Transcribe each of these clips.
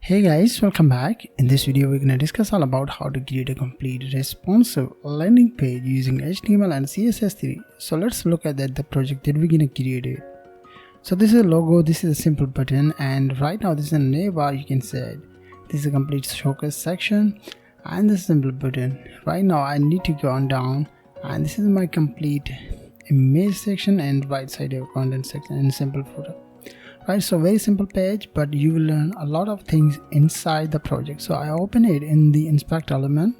Hey guys, welcome back. In this video we're going to discuss all about how to create a complete responsive landing page using HTML and CSS3. So let's look at the project that we're going to create it. So this is a logo, this is a simple button, and right now this is a navbar. You can say this is a complete showcase section and this simple button. Right now I need to go on down, and this is my complete image section and right side of content section and simple footer. Right, so very simple page, but you will learn a lot of things inside the project. So I open it in the inspect element,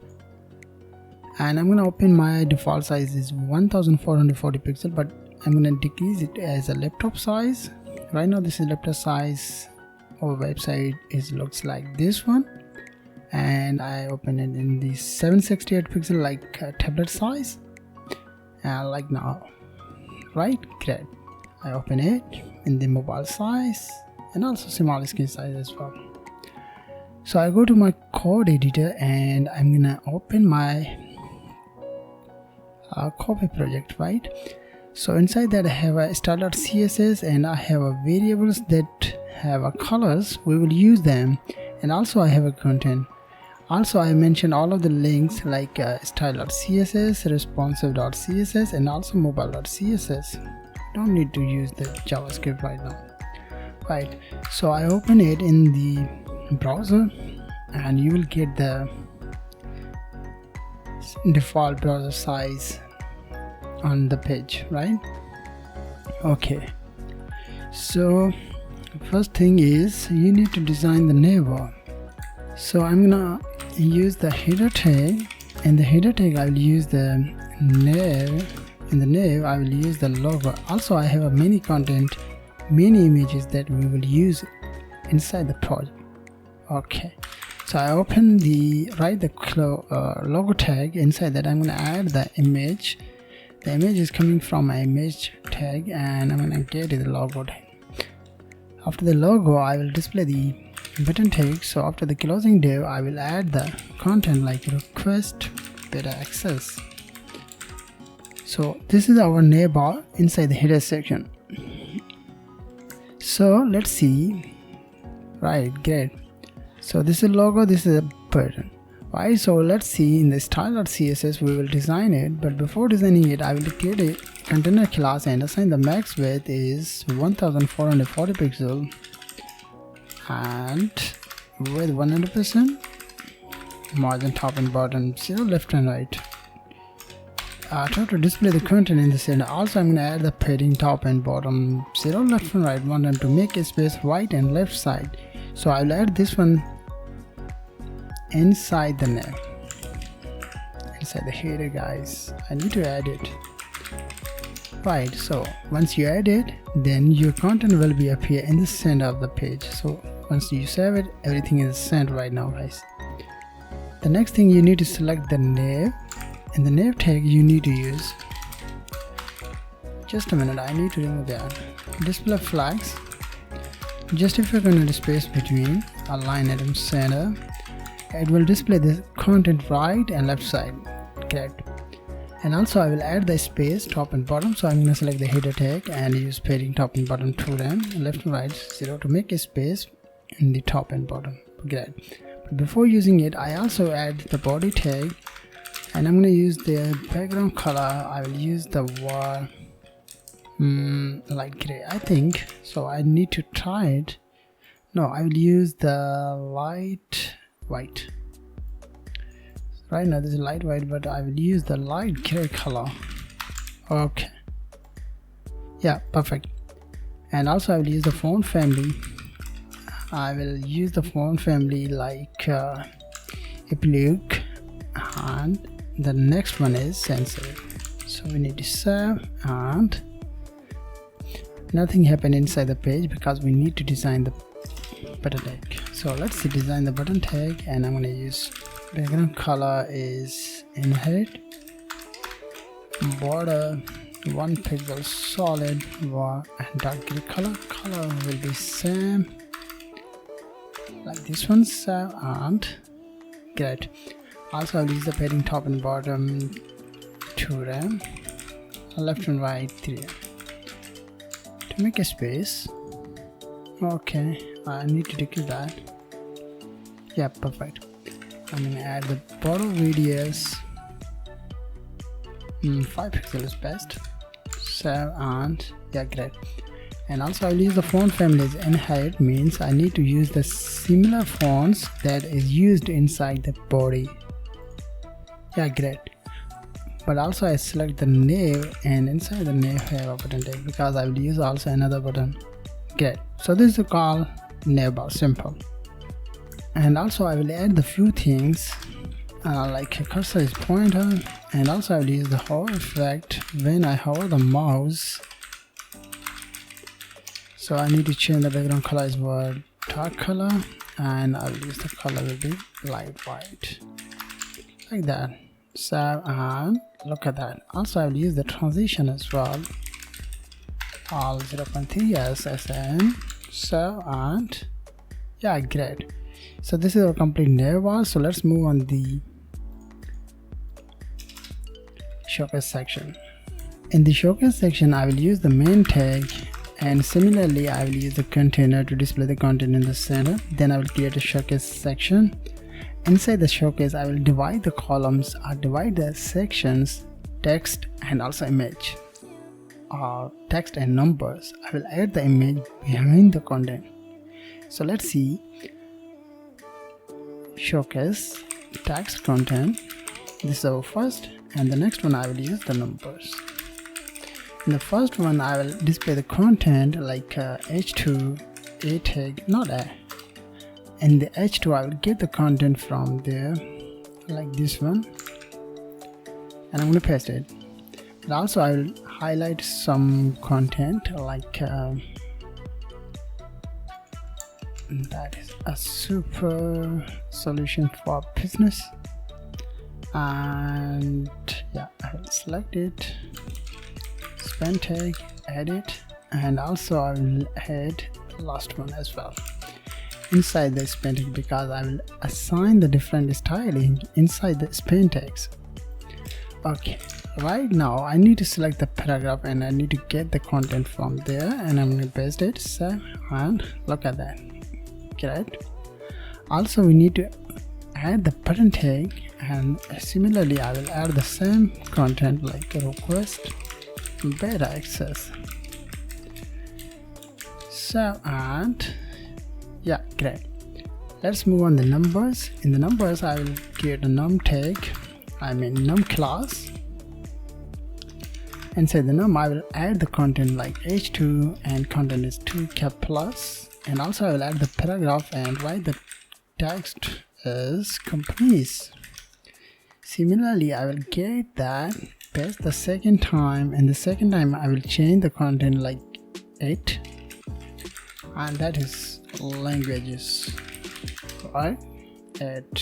and I'm gonna open my default size is 1440 pixel, but I'm gonna decrease it as a laptop size. Right now this is laptop size. Our website looks like this one, and I open it in the 768 pixel like tablet size, like now. Right, great. I open it in the mobile size and also small screen size as well. So I go to my code editor and I'm gonna open my copy project, right? So inside that I have a style.css and I have a variables that have a colors. We will use them, and also I have a content. Also I mentioned all of the links like style.css, responsive.css, and also mobile.css. Don't need to use the JavaScript right now. Right, so I open it in the browser and you will get the default browser size on the page, right? Okay, so first thing is you need to design the navbar. So I'm gonna use the header tag, and the header tag I will use the nav. In the nav I will use the logo. Also I have a many content, many images that we will use inside the project. Okay, so I open the logo tag. Inside that I'm going to add the image. The image is coming from my image tag, and I'm going to get the logo tag. After the logo I will display the button tag. So after the closing div I will add the content like request beta access. So this is our navbar inside the header section. So let's see. Right, great. So this is a logo, this is a button. Right, so let's see in the style.css we will design it, but before designing it I will create a container class and assign the max width is 1440 pixel and with 100% margin top and bottom, 0 left and right. Try to display the content in the center. Also I'm going to add the padding top and bottom, 0 left and right, want them to make a space right and left side. So I'll add this one inside the nav, inside the header guys. I need to add it. Right, so once you add it, then your content will be appear in the center of the page. So once you save it, everything is sent right now guys. The next thing you need to select the nav. In the nav tag you need to use, just a minute, I need to remove that, display flags. Just if you're going to display space between align item center, it will display the content right and left side. Correct. And also I will add the space top and bottom. So I'm going to select the header tag and use padding top and bottom to them, left and right 0 to make a space in the top and bottom. Great. But before using it I also add the body tag, and I'm going to use the background color. I will use the light gray, I think. So I need to try it. No, I will use the light white. Right now this is light white, but I will use the light gray color. Okay. Yeah, perfect. And also I will use the font family. I will use the font family like Epic, and the next one is sensitive. So we need to save, and nothing happened inside the page because we need to design the button tag. So let's design the button tag, and I'm going to use background color is inherit, border 1 pixel solid, and dark gray color will be same like this one, save, and great. Also I'll use the padding top and bottom 2 rem, left and right 3 to make a space. Okay, I need to decrease that. Yeah, perfect. I'm gonna add the border radius 5 pixels is best. So, and yeah, great. And also I'll use the font families. Inherit means I need to use the similar fonts that is used inside the body. Yeah, great. But also I select the nav, and inside the nav have a button tag because I will use also another button. Great. So this is called Navbar, simple. And also I will add the few things like a cursor is pointer, and also I will use the hover effect when I hover the mouse. So I need to change the background color is dark color, and I will use the color will be light white, like that. So, and look at that. Also I will use the transition as well, all 0.3 as SN. So, and yeah, great. So this is our complete Navbar. So let's move on the showcase section. In the showcase section I will use the main tag, and similarly I will use the container to display the content in the center. Then I will create a showcase section. Inside the showcase I will divide the columns or divide the sections, text and also image, or text and numbers. I will add the image behind the content. So let's see. Showcase text content, this is our first, and the next one I will use the numbers. In the first one I will display the content like h2 a tag, not a. In the h2 I will get the content from there like this one, and I'm going to paste it. But also I will highlight some content like that is a super solution for business, and yeah, I will select it, span tag, edit, and also I will add the last one as well inside the span tag, because I will assign the different styling inside the span tags. Okay, right now I need to select the paragraph and I need to get the content from there, and I'm going to paste it. So, and look at that. Great. Also we need to add the button tag, and similarly I will add the same content like request beta access. So, and yeah, great. Let's move on the numbers. In the numbers I will create a num tag, num class. Inside the num I will add the content like h2, and content is 2 cap plus, and also I will add the paragraph and write the text is companies. Similarly I will get that, paste the second time, and the second time I will change the content like 8, and that is languages, right? Add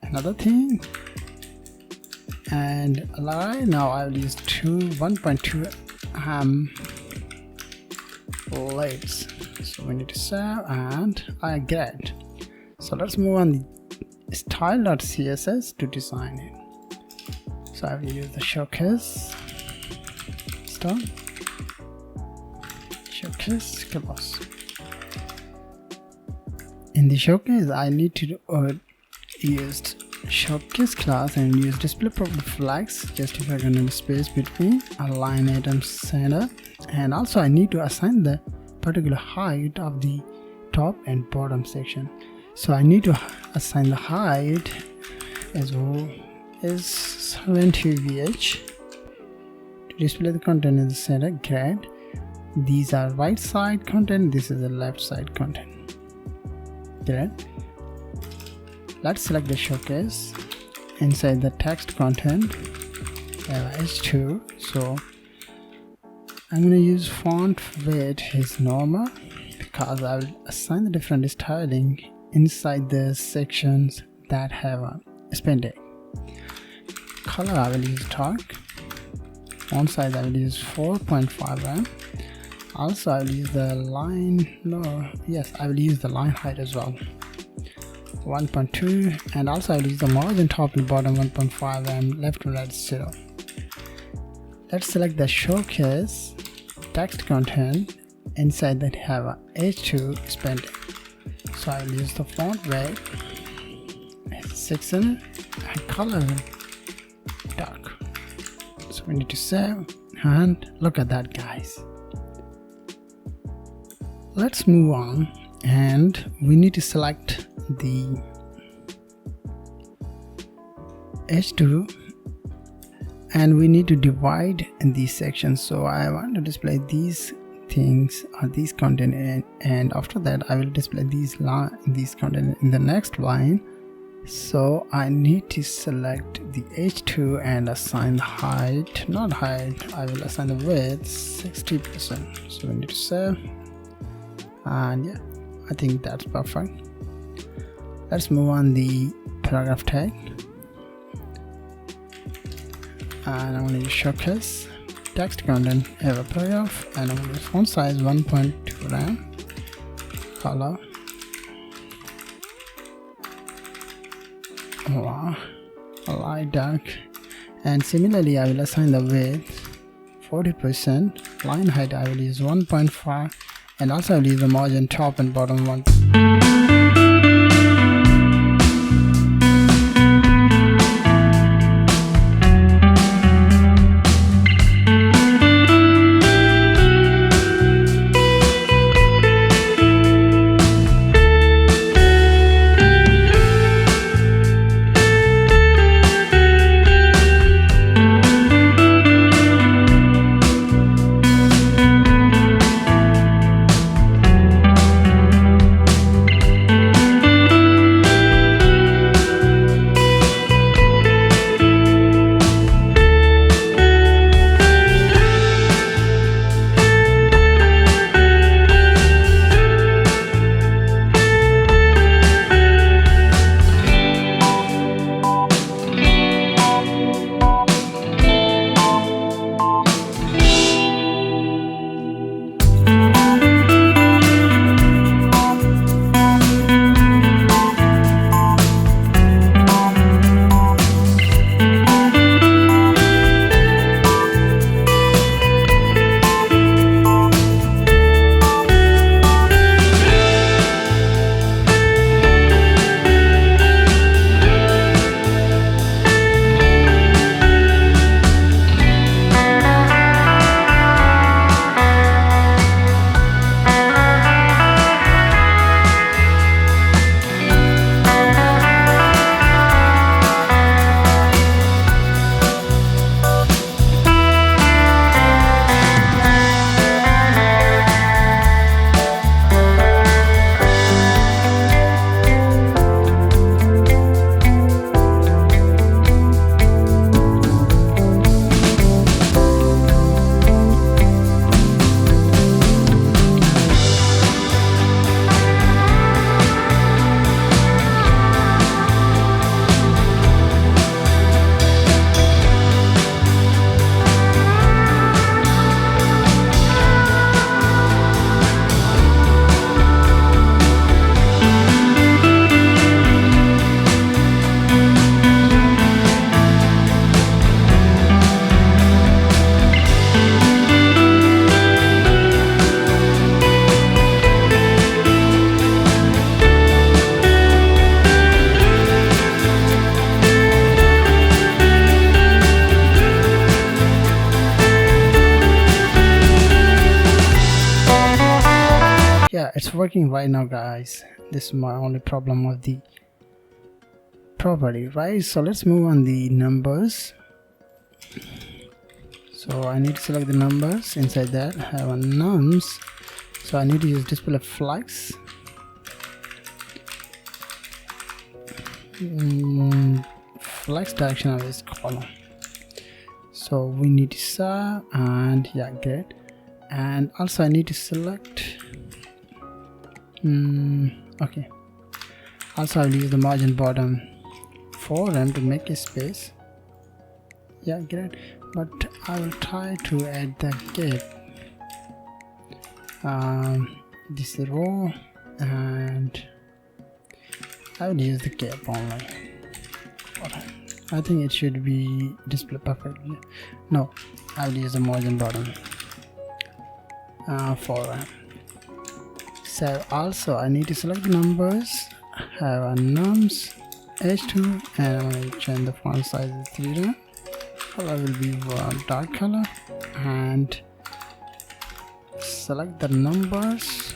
another thing, and right now I will use 1.2 lights. So we need to save, and I get. So let's move on the style.css to design it. So I will use the showcase style, showcase class. In the showcase I need to use showcase class and use display property flags, justify the space between align item center, and also I need to assign the particular height of the top and bottom section. So I need to assign the height as well as 70 VH to display the content in the center. Great. These are right side content, this is the left side content. Great. Let's select the showcase. Inside the text content h2, so I'm going to use font weight is normal because I will assign the different styling inside the sections that have a span tag. Color I will use dark. Font size I will use 4.5 Also I will use the line, I will use the line height as well, 1.2, and also I will use the margin top and bottom 1.5 left and right 0. Let's select the showcase text content. Inside that have a h2 span tag. So I will use the font weight 600 and color dark. So we need to save, and look at that, guys. Let's move on, and we need to select the H2 and we need to divide in these sections. So I want to display these things or these content, and after that I will display these content in the next line. So I need to select the H2 and assign the height, not height, I will assign the width 60%. So we need to save, and yeah, I think that's perfect. Let's move on the paragraph tag, and I'm going to showcase text content, have a paragraph, and I'm going to font size 1.2 ram, color light dark, and similarly I will assign the width 40%, line height I will use 1.5, and also I will use the margin top and bottom one. Yeah, it's working right now, guys. This is my only problem with the property, right? So let's move on the numbers. So I need to select the numbers. Inside that I have a nums, so I need to use display flex. Flex direction of this column. So we need to save, and yeah, great. And also I need to select okay, also I'll use the margin bottom for them to make a space. Yeah, great. But I will try to add the gap. This is the row, and I will use the gap only. I think it should be displayed perfectly. No, I will use the margin bottom for so also I need to select the numbers, have a nums, H2, and I'm going to change the font size to 3. Color will be dark color, and select the numbers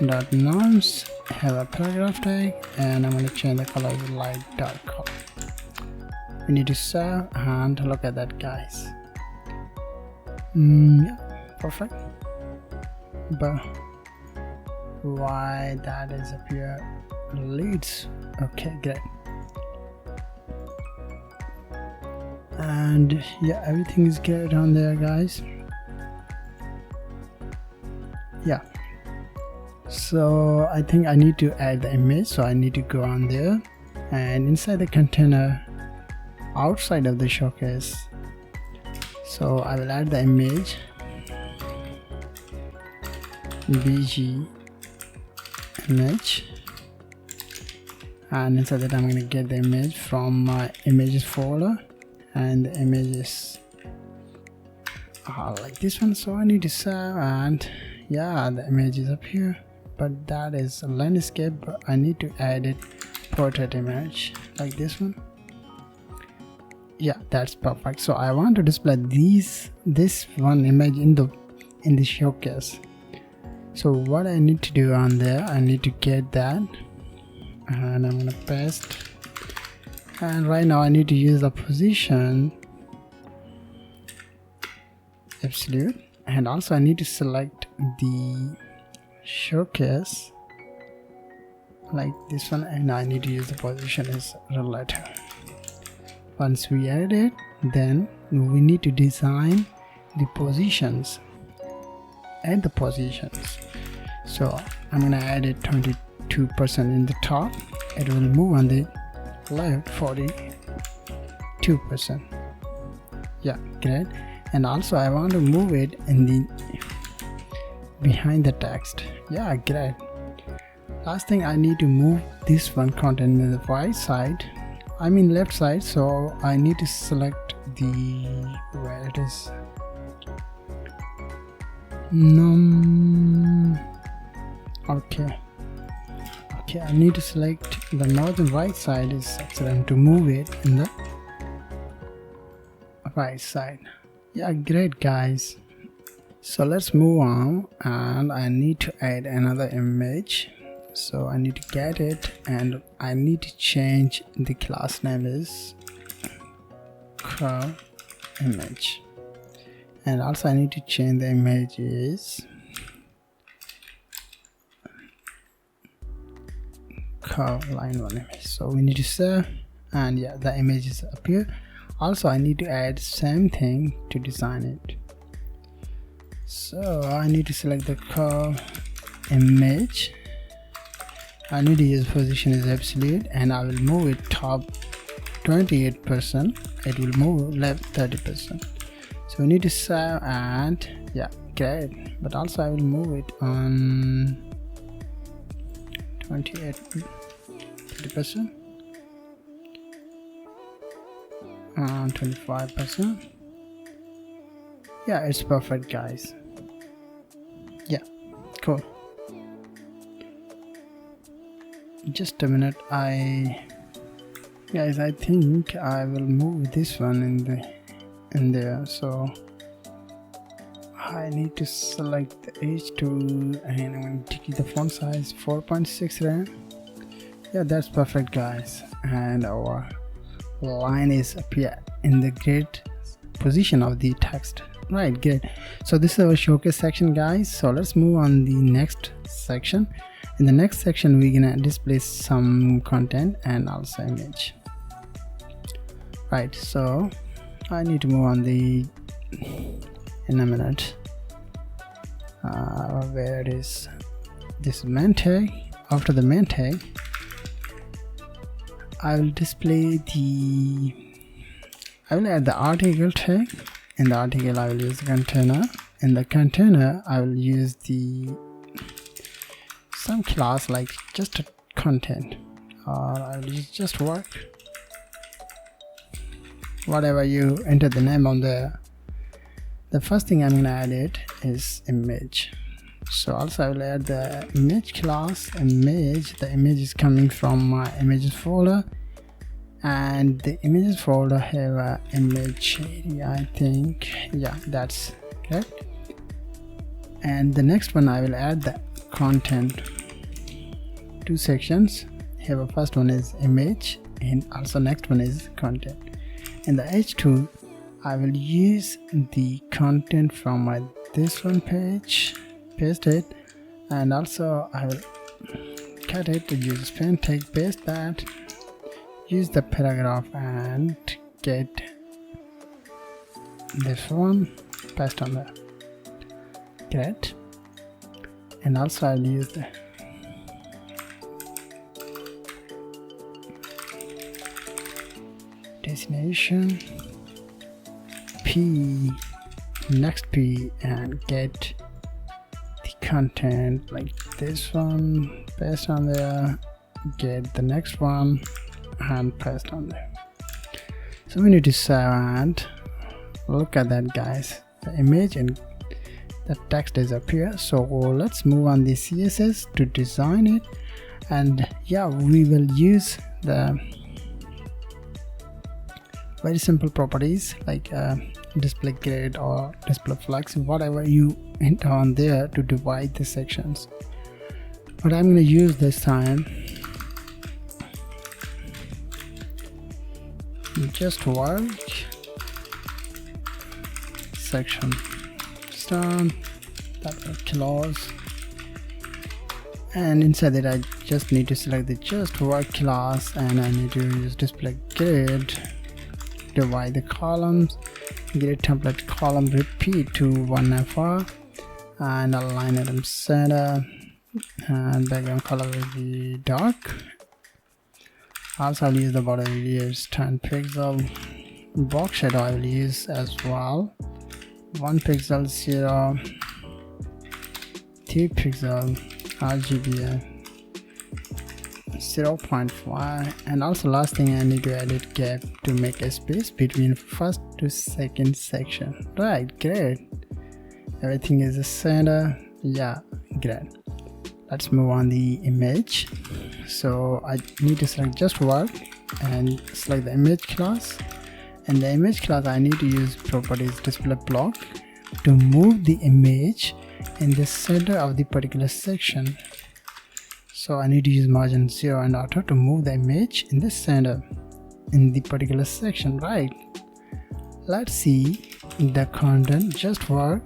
dot norms, have a paragraph tag, and I'm going to change the color to light dark color. We need to save and look at that, guys. Yeah, perfect. But why that is appear leads? Okay, great. And yeah, everything is good on there, guys. Yeah, so I think I need to add the image, so I need to go on there, and inside the container outside of the showcase, so I will add the image bg image, and inside that I'm going to get the image from my images folder, and the images are like this one. So I need to save, and yeah, the image is up here, but that is a landscape, but I need to add it portrait image like this one. Yeah, that's perfect. So I want to display this one image in the showcase. So what I need to do on there, I need to get that, and I'm gonna paste, and right now I need to use the position absolute, and also I need to select the showcase like this one, and I need to use the position as relative. Once we add it, then we need to design the positions, add the positions. So I'm gonna add it 22% in the top, it will move on the left 42%. Yeah, great. And also I want to move it in the behind the text. Yeah, great. Last thing, I need to move this one content in the right side, I mean left side, so I need to select the where it is. Okay, I need to select the northern right side is excellent to move it in the right side. Yeah, great, guys. So let's move on, and I need to add another image. So I need to get it, and I need to change the class name is curve image, and also I need to change the image is curve line 1 image. So we need to save, and yeah, the image is up here. Also I need to add same thing to design it. So I need to select the curve image, I need to use position is absolute, and I will move it top 28%, it will move left 30%. So we need to save, and yeah, great. But also I will move it on 30%, 25%. Yeah, it's perfect, guys. Yeah, cool. Just a minute, guys, I think I will move this one in there. So I need to select the H2, and I'm going to keep the font size 4.6 RAM. Yeah, that's perfect, guys. And our line is up here in the grid position of the text. Right, good. So this is our showcase section, guys. So let's move on the next section. In the next section, we're gonna display some content and also image. Right, so I need to move on in a minute. Where it is, this main tag. After the main tag, I will add the article tag. In the article, I will use the container. In the container, I will use some class like just a content, or I will use just work. Whatever you enter the name on there. The first thing I'm gonna add it is image. So also I will add the image class image. The image is coming from my images folder, and the images folder have a image area, I think. Yeah, that's correct. And the next one, I will add the content. Two sections here. First one is image and also next one is content. In the h2, I will use the content from my this one page, paste it, and also I will cut it to use pen tag, paste that, use the paragraph and get this one, paste on there. Great. And also I'll use the destination P, next P, and get the content like this one, paste on there, get the next one and paste on there. So we need to save, and look at that, guys, the image and the text disappear. So let's move on the CSS to design it, and yeah, we will use the very simple properties like display grid or display flex, whatever you enter on there to divide the sections. But I'm going to use this time just work section start, that will close, and inside that I just need to select the just work class, and I need to use display grid, divide the columns, grid template column repeat to 1FR, and align item center, and background color will be dark. Also I'll use the border radius 10 pixel, box shadow I will use as well, 1 pixel 0, 3 pixel RGB 0.5, and also last thing I need to edit gap to make a space between first to second section. Right, great. Everything is the center. Yeah, great. Let's move on the image. So I need to select just work and select the image class. And the image class I need to use properties display block to move the image in the center of the particular section. So I need to use margin 0 and auto to move the image in the center in the particular section. Right, let's see the content, just work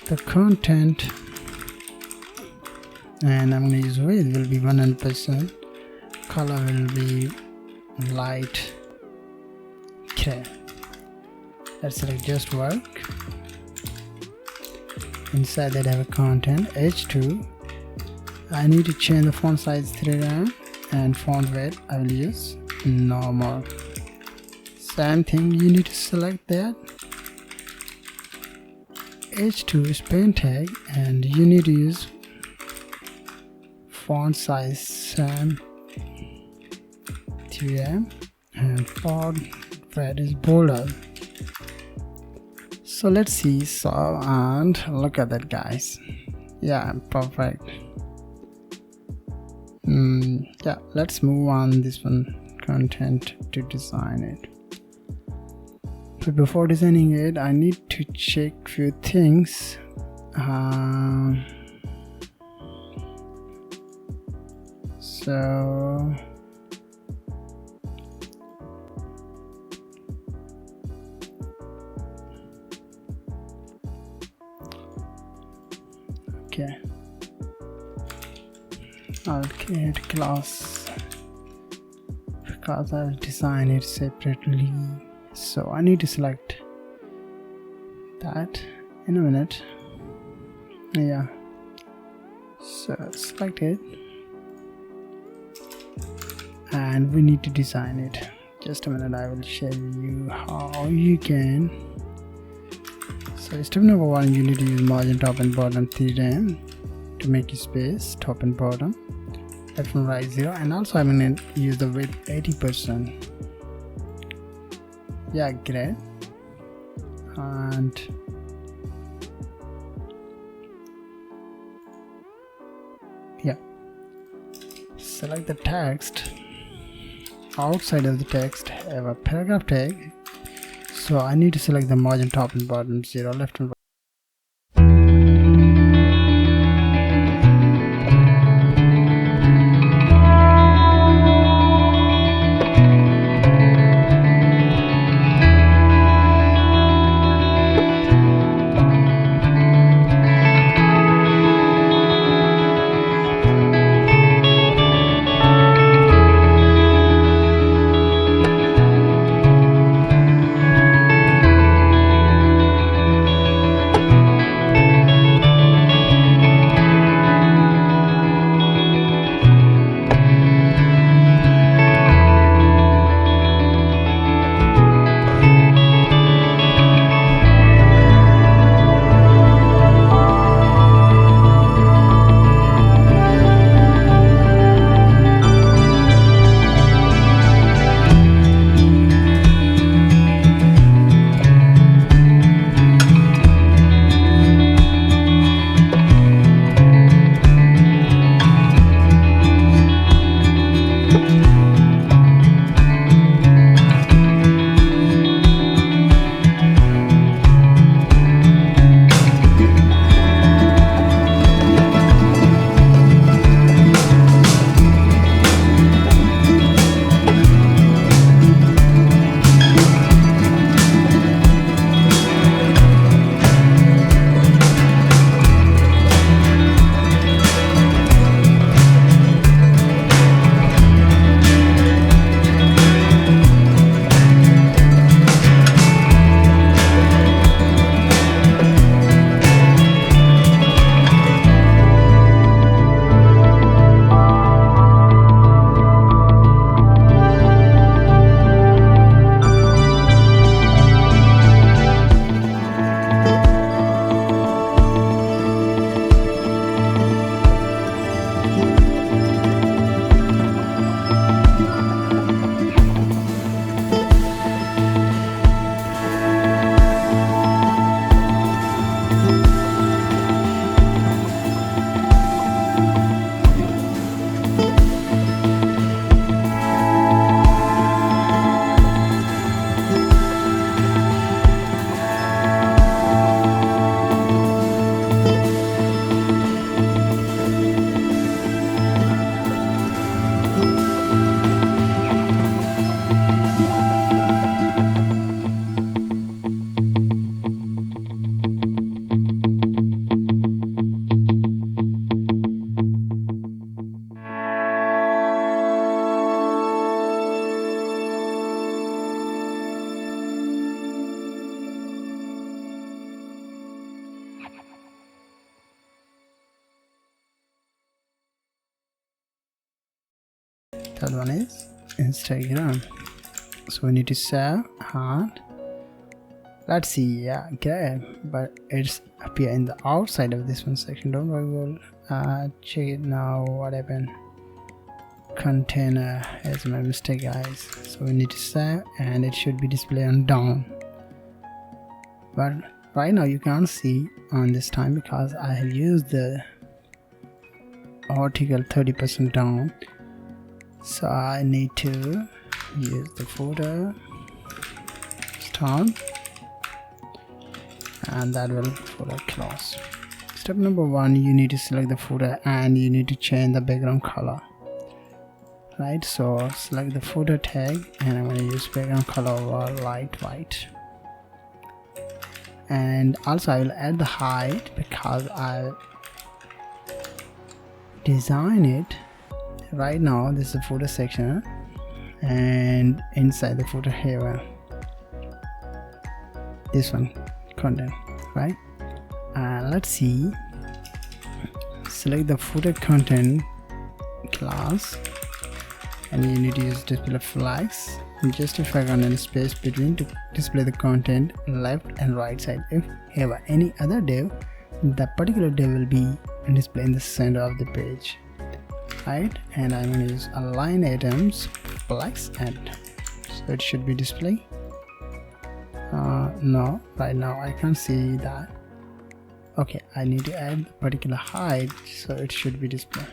the content, and I'm going to use width will be 100%, color will be light. Okay, let's select just work. Inside that I have a content h2. I need to change the font size 3 rem, and font weight I will use normal. Same thing, you need to select that h2 is pen tag, and you need to use font size same 3 rem, and font weight is bolder. So let's see, so and look at that, guys. Yeah, perfect. Yeah, let's move on this one, content, to design it. But before designing it, I need to check few things. So okay, I'll create class because I'll design it separately. So I need to select that in a minute. Yeah, so select it, and we need to design it. Just a minute, I will show you how you can. So step number 1, you need to use margin top and bottom 3 rem to make a space top and bottom, left and right 0, and also I'm going to use the width 80%. Yeah, great. And yeah, select the text outside of the text have a paragraph tag, so I need to select the margin top and bottom 0, left and right. That one is Instagram. So we need to save and let's see. Yeah, okay, but it's appear in the outside of this one section. Don't worry, we'll check it now. What happened? Container is my mistake, guys. So we need to save and it should be displayed on down, but right now you can't see on this time because I have used the article 30% down. So I need to use the footer start and that will footer close. Step number 1, you need to select the footer and you need to change the background color, right? So select the footer tag and I'm going to use background color over light white, and also I will add the height because I design it. Right now this is the footer section and inside the footer here this one content, right? Let's see, select the footer content class and you need to use display flags and justify content space between to display the content left and right side. If you have any other div, that particular div will be displayed in the center of the page, right? And I'm going to use align items flex and so it should be displayed. No, right now I can't see that. Okay, I need to add particular height so it should be displayed.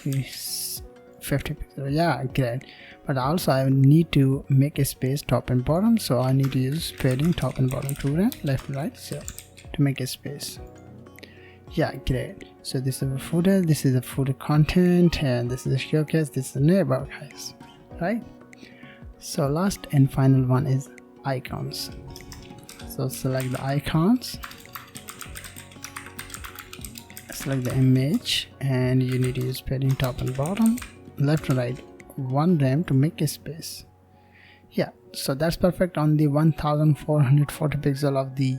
This 50 pixels. Yeah, great. But also I need to make a space top and bottom, so I need to use padding top and bottom program, left and right, so to make a space. Yeah, great. So this is a footer, this is a footer content, and this is a showcase, this is a navbar, guys, right? So last and final one is icons. So select the icons, select the image, and you need to use padding top and bottom, left and right, 1 rem to make a space. Yeah, so that's perfect on the 1440 pixel of the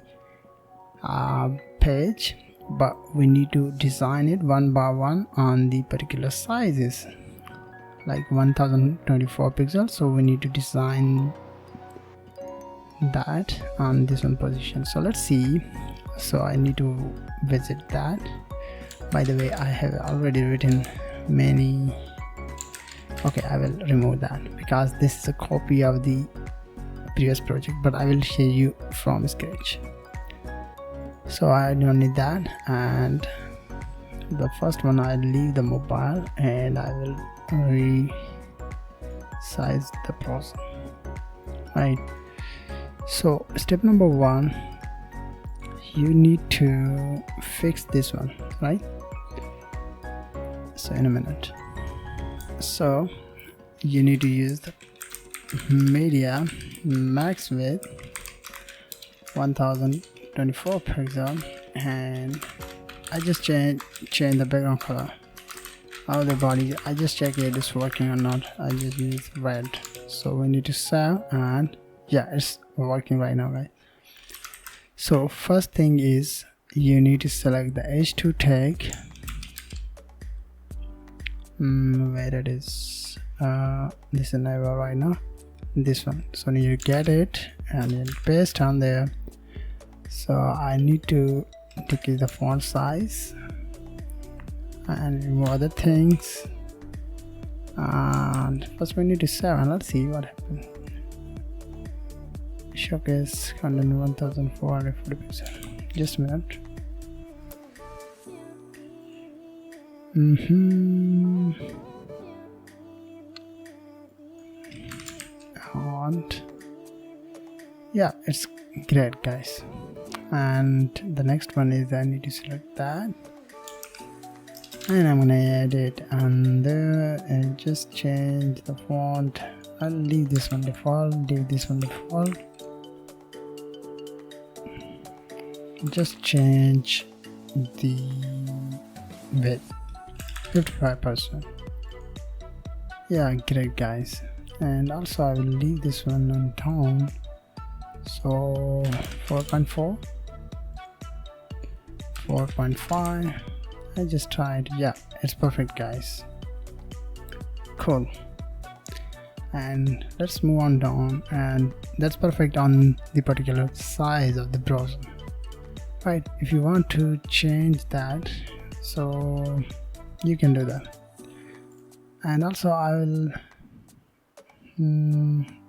page, but we need to design it one by one on the particular sizes, like 1024 pixels. So we need to design that on this one position. So let's see. So I need to visit that. By the way, I have already written many. Okay, I will remove that because this is a copy of the previous project, but I will show you from scratch. So I don't need that, and the first one I'll leave the mobile and I will resize the process, right? So step number 1, you need to fix this one, right? So in a minute. So you need to use the media max width 1024 pixel, and I just change the background color of the body. I just check it is working or not. I just use red. So we need to save, and yeah, it's working right now, right? So first thing is you need to select the H2 tag, where it is. This is Navbar right now, this one. So you get it and then paste on there. So I need to decrease the font size and remove other things, and first we need to save, and let's see what happens. Showcase content 1440 pixels. Just a minute. And yeah, it's great, guys. And the next one is I need to select that, and I'm gonna add it under and just change the font. I'll leave this one default, leave this one default. Just change the width 55%. Yeah, great, guys. And also I will leave this one on tone, so 4.4, 4.5. I just tried. Yeah, it's perfect, guys. Cool. And let's move on down, and that's perfect on the particular size of the browser, right? If you want to change that, so you can do that. And also I will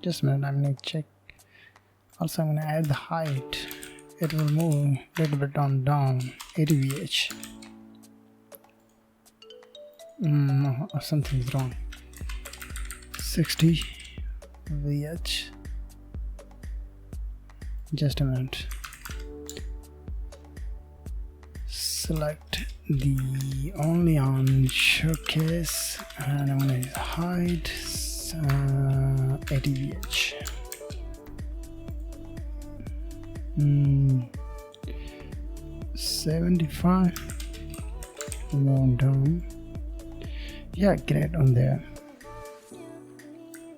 just a minute, I'm gonna check. Also I'm gonna add the height. It will move a little bit on down, 80 VH. No, something's wrong. 60 VH. Just a minute. Select the only on showcase, and I'm gonna use height 80 VH. 75. Move down. Yeah, great on there.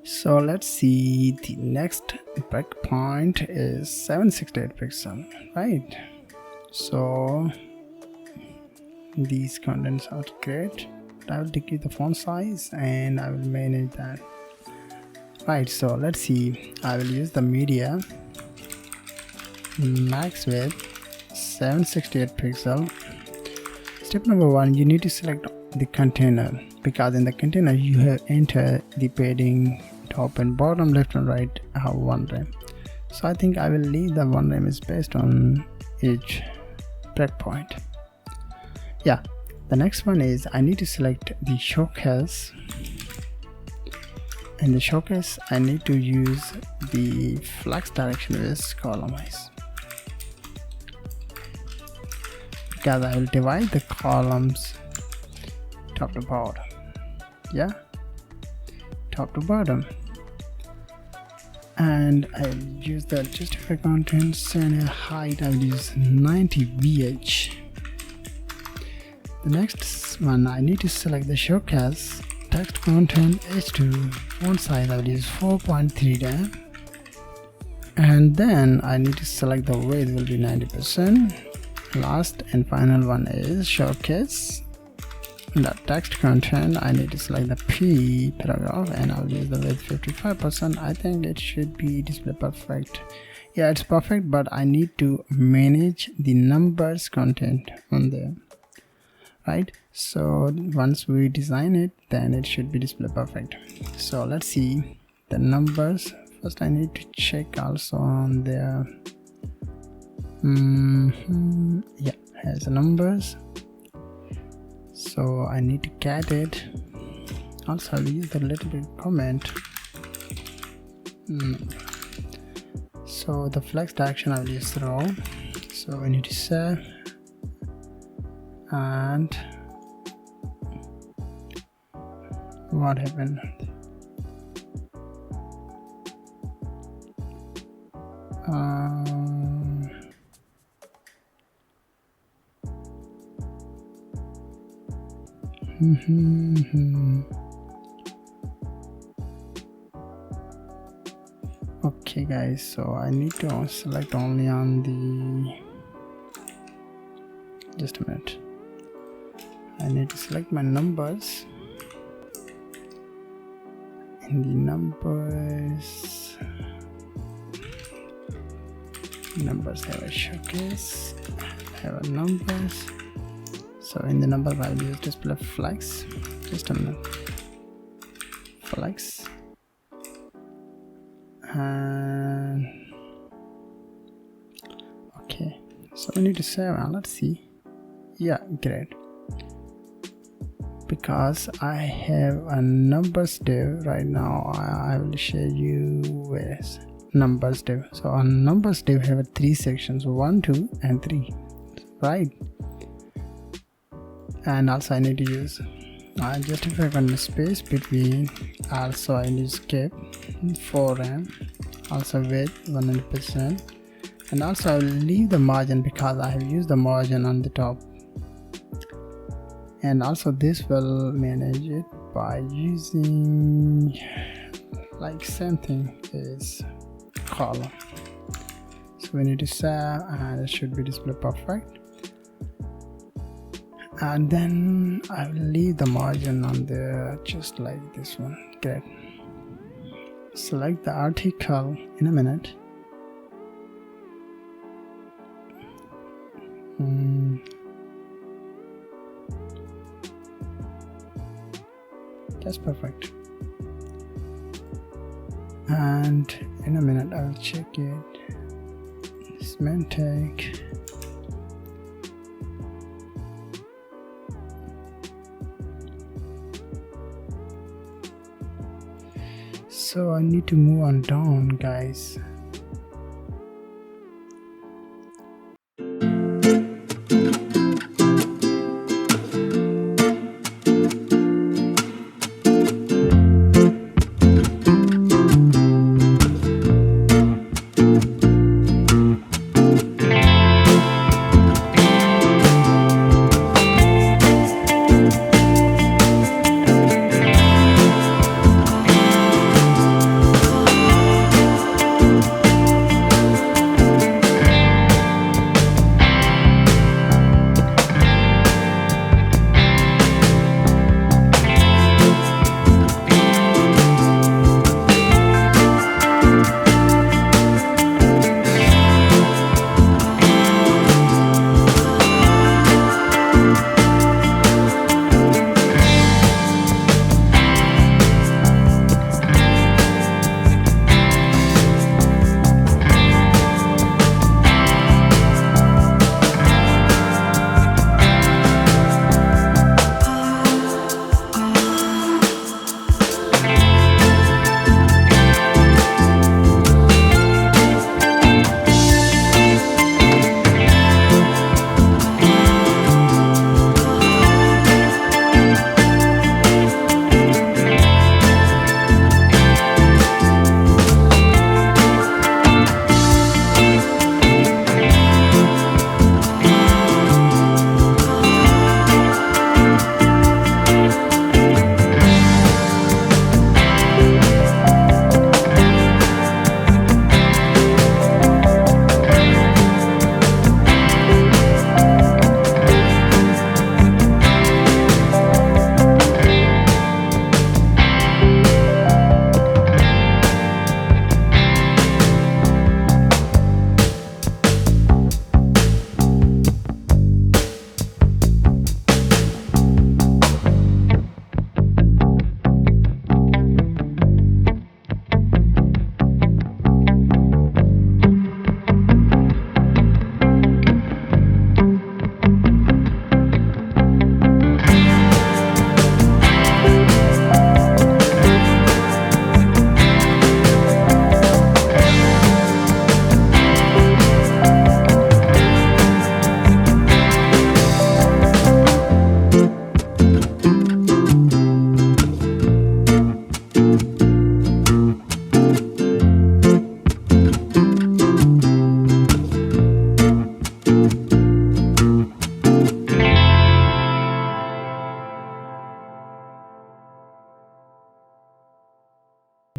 So let's see, the next breakpoint is 768 pixel, right? So these contents are great. I will decrease the font size and I will manage that. Right, so let's see, I will use the media max width 768 pixel. Step number 1, you need to select the container, because in the container you have entered the padding top and bottom, left and right have 1 rem. So I think I will leave the 1 rem is based on each breakpoint. Yeah, the next one is I need to select the showcase in the showcase I need to use the flex direction with columnize, because I will divide the columns top to bottom. Yeah, top to bottom. And I'll use the justify contents and a height. I'll use 90 VH. The next one, I need to select the showcase text content H2 font size. I'll use 4.3 them, and then I need to select the width will be 90%. Last and final one is showcase the text content. I need to select the P paragraph and I'll use the width 55%. I think it should be display perfect. Yeah, it's perfect, but I need to manage the numbers content on there, right? So once we design it, then it should be display perfect. So let's see the numbers. First I need to check also on there. Yeah, has the numbers. So I need to get it. Also I'll use a little bit comment. So the flex direction I'll use row. So I need to save, and what happened? Okay guys, so I need to select only on the, just a minute, I need to select my numbers. In the numbers have a showcase, have a numbers. So in the numbers I'll use display flex. Just a minute, flex, and okay, so we need to save. Let's see. Yeah, great, because I have a numbers div right now. I will show you where is numbers div. So on numbers div have 3 sections, 1, 2 and 3, right? And also I need to use justify content space between. Also I need to skip 4 rem, also width 100%, and also I will leave the margin because I have used the margin on the top. And also this will manage it by using like same thing is column. So we need to save, and it should be display perfect. And then I will leave the margin on there just like this one. Great. Select the article in a minute. That's perfect. And in a minute I will check it. Semantic. So I need to move on down, guys.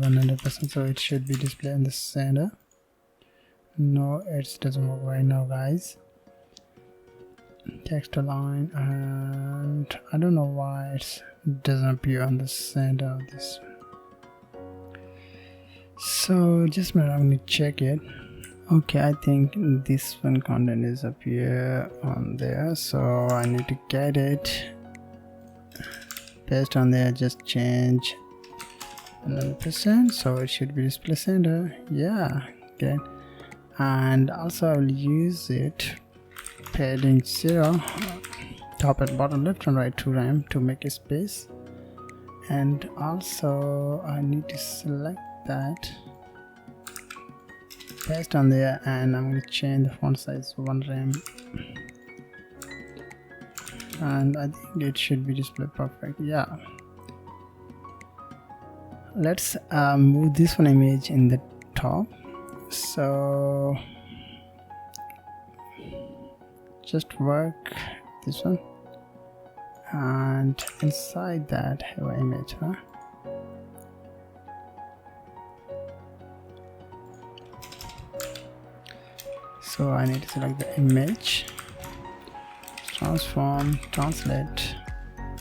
100%, so it should be displayed in the center. No, it doesn't work right now, guys. Text align, and I don't know why it doesn't appear on the center of this. So just a minute, I'm going to check it. Okay, I think this one content is up here on there, so I need to get it, paste on there, just change 100%, so it should be display center. Yeah, good. And also I will use it padding 0, top and bottom, left and right 2 rem to make a space. And also I need to select that, paste on there, and I'm going to change the font size 1 rem, and I think it should be displayed perfect. Yeah, let's move this one image in the top. So just work this one, and inside that have an image, huh? So I need to select the image, transform, translate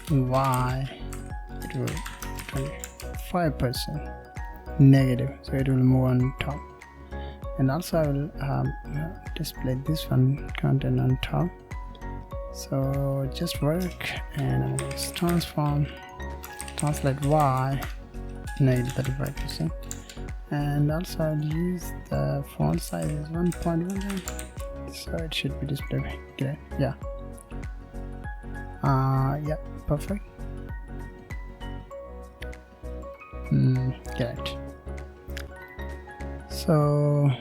Y to 25% negative, so it will move on top. And also I will display this one content on top. So just work, and I'm going to transform, translate Y negative 35%. And also I'll use the font size is 1.1, so it should be displayed great. Yeah, yeah, perfect. Great. So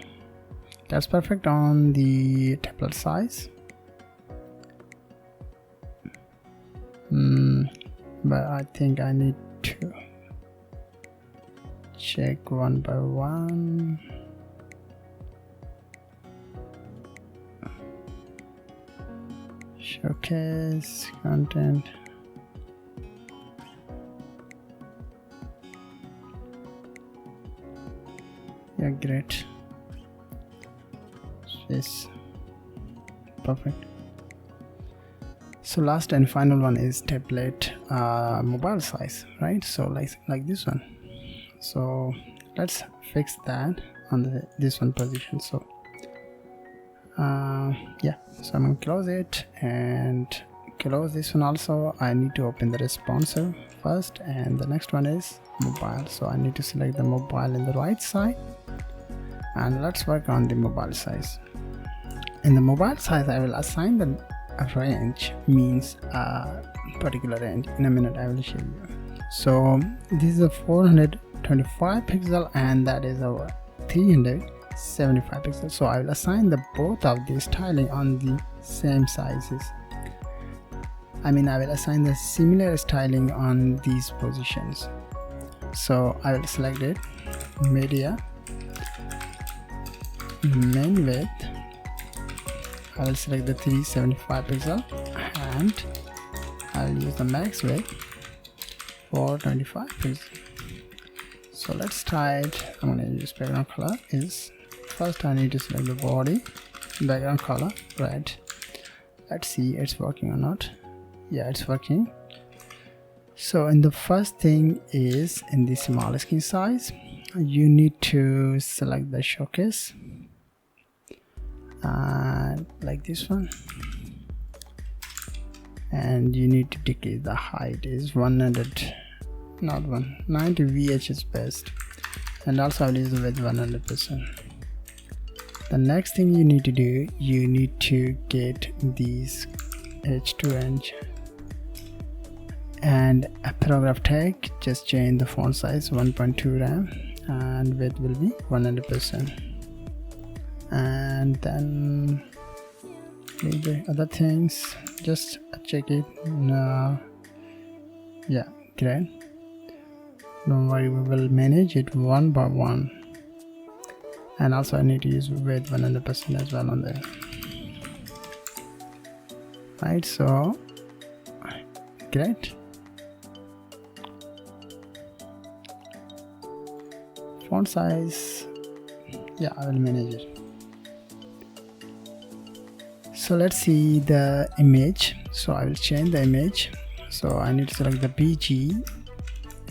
that's perfect on the template size. But I think I need to check one by one. Showcase content. Yeah, great. Space. Perfect. So last and final one is template mobile size, right? So like this one. So let's fix that on this one position. So yeah, so I'm gonna close it and close this one also. I need to open the responsive first, and the next one is mobile, so I need to select the mobile in the right side, and let's work on the mobile size. In the mobile size I will assign the range, means a particular range. In a minute I will show you. So this is a 425 pixel and that is our 375 pixels, so I will assign the both of these styling on the same sizes. I will assign the similar styling on these positions. So I will select it, media, main width, I will select the 375 pixel, and I will use the max width 425 pixel. So let's try it. I'm going to use background color is, first I need to select the body, background color red. Let's see it's working or not. Yeah, it's working. So in the first thing is in the small screen size, you need to select the showcase, and like this one, and you need to decrease the height is 100, not 190 VH is best, and also I'll use the width 100%. The next thing you need to do, you need to get these H2 and a paragraph tag, just change the font size 1.2 rem and width will be 100%. And then the other things, just check it. Yeah, great. Don't worry, we will manage it one by one. And also I need to use width 100% as well on there. Right, so great. font size, yeah, I will manage it. So let's see the image. So I will change the image. So I need to select the BG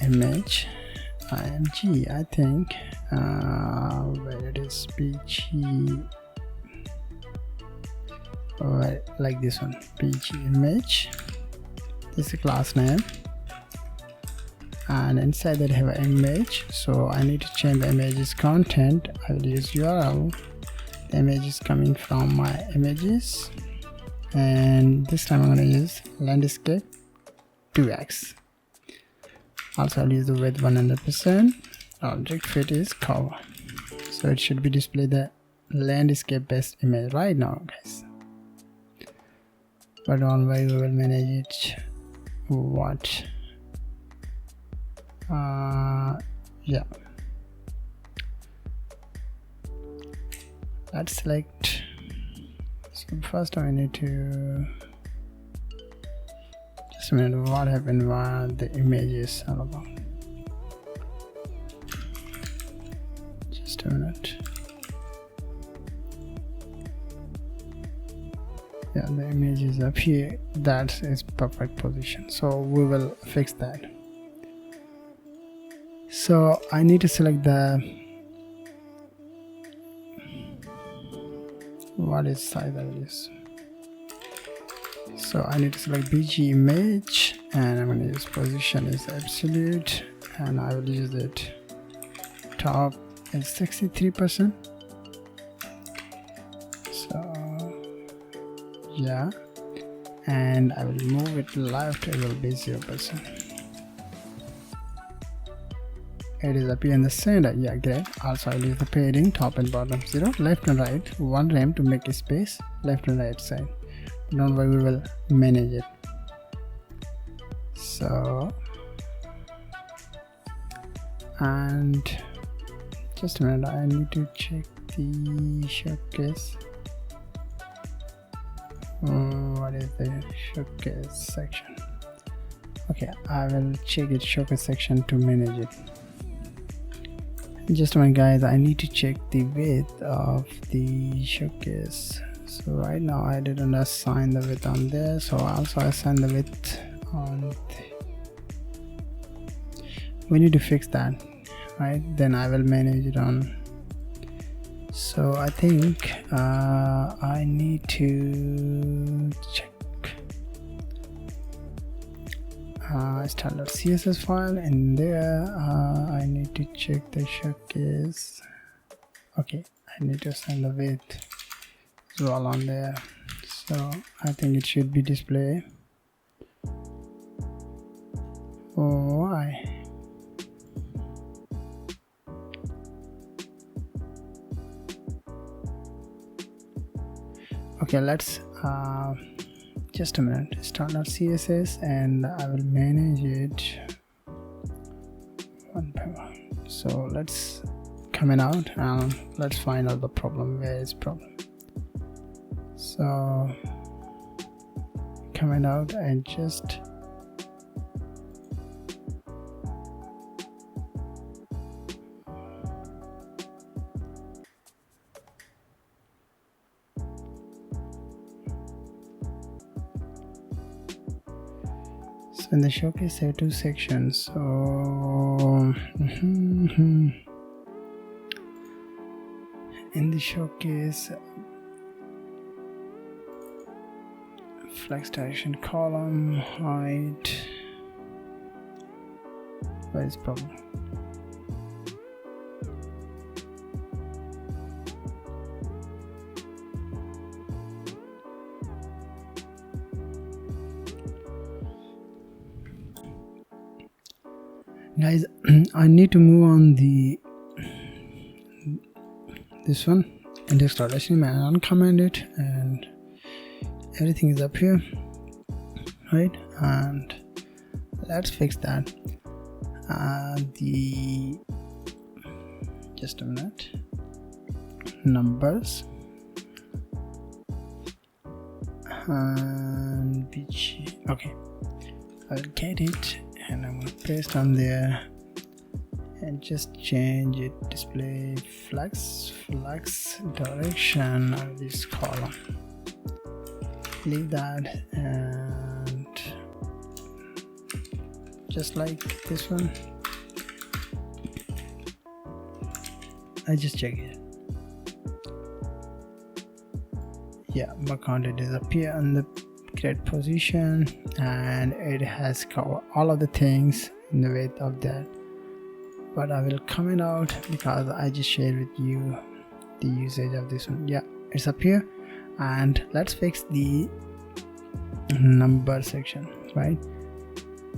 image, IMG, I think, where it is, BG, like this one, BG image. This is a class name, and inside that I have an image. So I need to change the image's content. I will use URL. The image is coming from my images, and this time I'm going to use landscape 2x. Also I'll use the width 100%. Object fit is cover, so it should be display the landscape based image right now, guys. But don't worry, we will manage it. What? Yeah. Let's select. So first I need to just a minute. What happened? What the image is all about? Just a minute. Yeah, the image is up here. That is perfect position. So we will fix that. So I need to select the what is size I will use. So I need to select BG image, and I'm going to use position is absolute, and I will use it. Top is 63%. So yeah, and I will move it left, it will be 0%. It is up here in the center. Yeah, great. Also I'll use the padding, top and bottom 0, left and right 1 rem to make a space, left and right side. Don't worry, we will manage it. So, and just a minute, I need to check the showcase. What is the showcase section? Okay, I will check it showcase section to manage it. Just a minute, guys, I need to check the width of the showcase. So right now I didn't assign the width on there, so also assign the width on we need to fix that, right? Then I will manage it on. So I think I need to check standard CSS file, and there I need to check the showcase. Okay, I need to assign the width as well on there. So I think it should be display. Why? Okay, let's just a minute, start our CSS, and I will manage it one by one. So let's comment out and let's find out the problem. Where is problem? So comment out and just in the showcase there are 2 sections. So in the showcase, flex direction column height. Where is problem? Guys, I need to move on this one index.html and uncomment it, and everything is up here, right? And let's fix that. Just a minute, numbers and BG. Okay, I'll get it and I'm gonna paste on there, and just change it. Display flex direction of this column. Leave that, and just like this one, I just check it. Yeah, my content is up here on the correct position, and it has covered all of the things in the width of that. But I will comment out because I just shared with you the usage of this one. Yeah, it's up here. And let's fix the number section, right?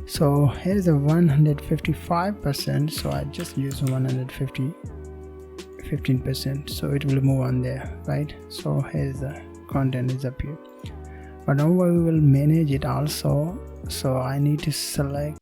So here is a 155%, so I just use 15%, so it will move on there, right? So here's the content is up here, but now we will manage it also. So I need to select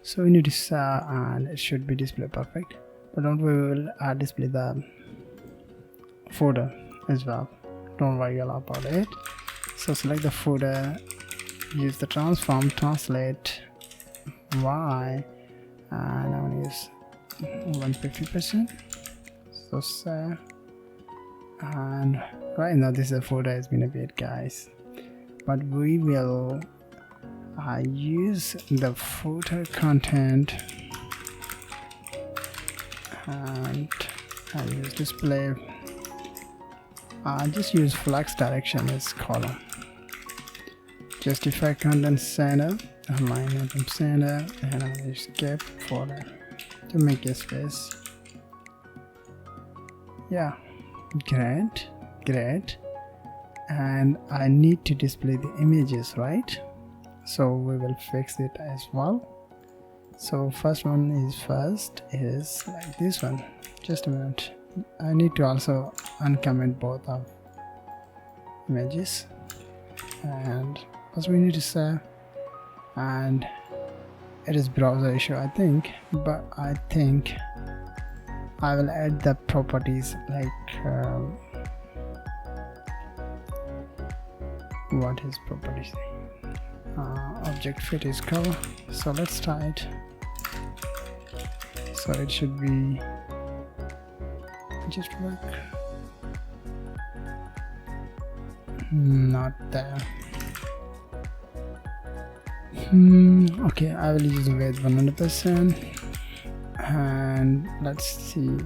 so we need to and it should be display perfect, but don't worry, we will display the footer as well. Don't worry about it. So select the footer, use the transform, translate Y, and I'm gonna use 150%. So save, and right now this footer has been a bit, guys, but we will use the footer content and I use display. I just use flex direction as column. Justify content center, align item center, and I will skip footer to make a space. Yeah, great. and I need to display the images, right? So we will fix it as well. So first is like this one. Just a minute, I need to also uncomment both of images, and first we need to save, and it is browser issue I think, but I think I will add the properties like what is properties, object fit is cover. So let's try it. So it should be just work, not there. Okay, I will use the width 100%, and let's see,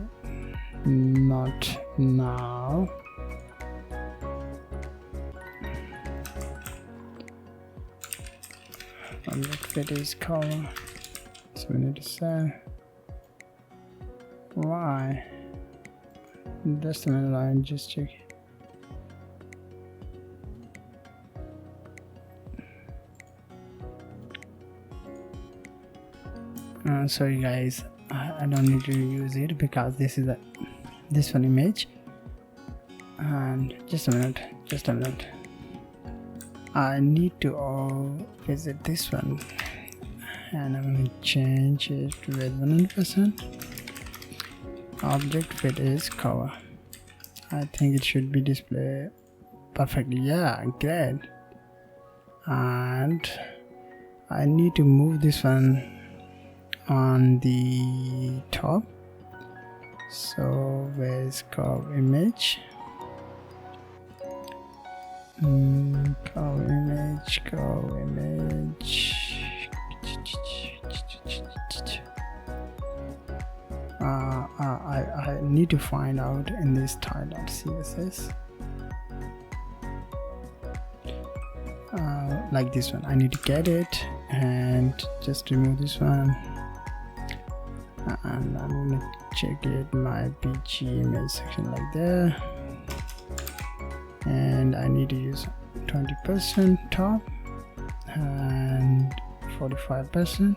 not now. Object fit is cover, so we need to say why. Just a minute, I'm just checking. Sorry guys, I don't need to use it because this is this one image. And just a minute, I need to visit this one, and I'm going to change it with 100%. Object fit is cover. I think it should be displayed perfectly. Yeah, great. And I need to move this one on the top. So where's curve image? Curve image. I need to find out in this style.css. Like this one, I need to get it and just remove this one, and I'm gonna check it my PG image section like there, and I need to use 20% top and 45%.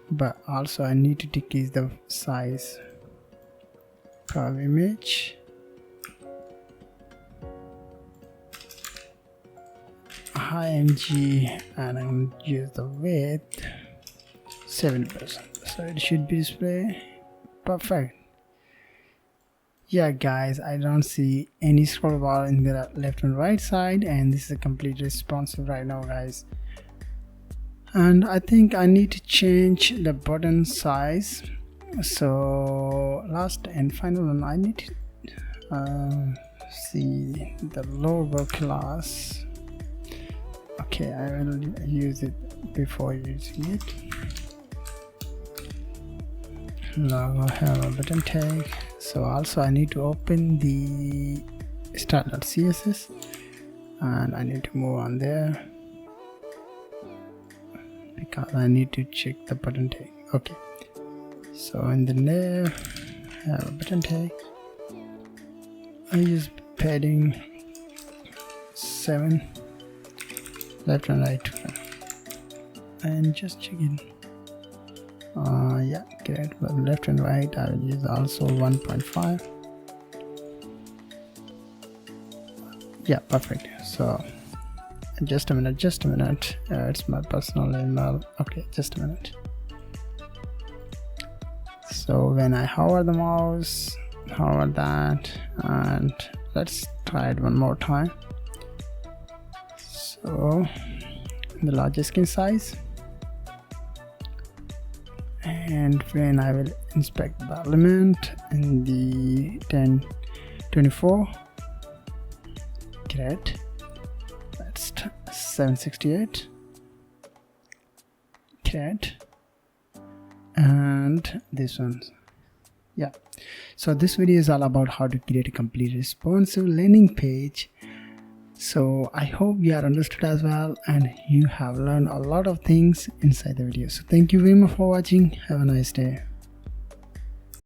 But also I need to decrease the size. Curve image, img, and I'm going to use the width 70%, so it should be displayed perfect. Yeah guys, I don't see any scroll bar in the left and right side, and this is completely responsive right now guys. And I think I need to change the button size. So last and final one, I need to see the logo class. Okay, I will use it before using it. Logo have a button tag. So also I need to open the style.css, and I need to move on there because I need to check the button tag. Okay, so in the layer I have a button tag. I use padding 7 left and right, and just check it. Yeah, great. But left and right I will use also 1.5. Yeah, perfect. So just a minute, it's my personal email. Okay, just a minute. So when I hover the mouse, hover that, and let's try it one more time. So the largest screen size, and when I will inspect the element in the 1024, great, that's 768, great, and this one. Yeah, so this video is all about how to create a complete responsive landing page. So I hope you are understood as well, and you have learned a lot of things inside the video. So thank you very much for watching. Have a nice day.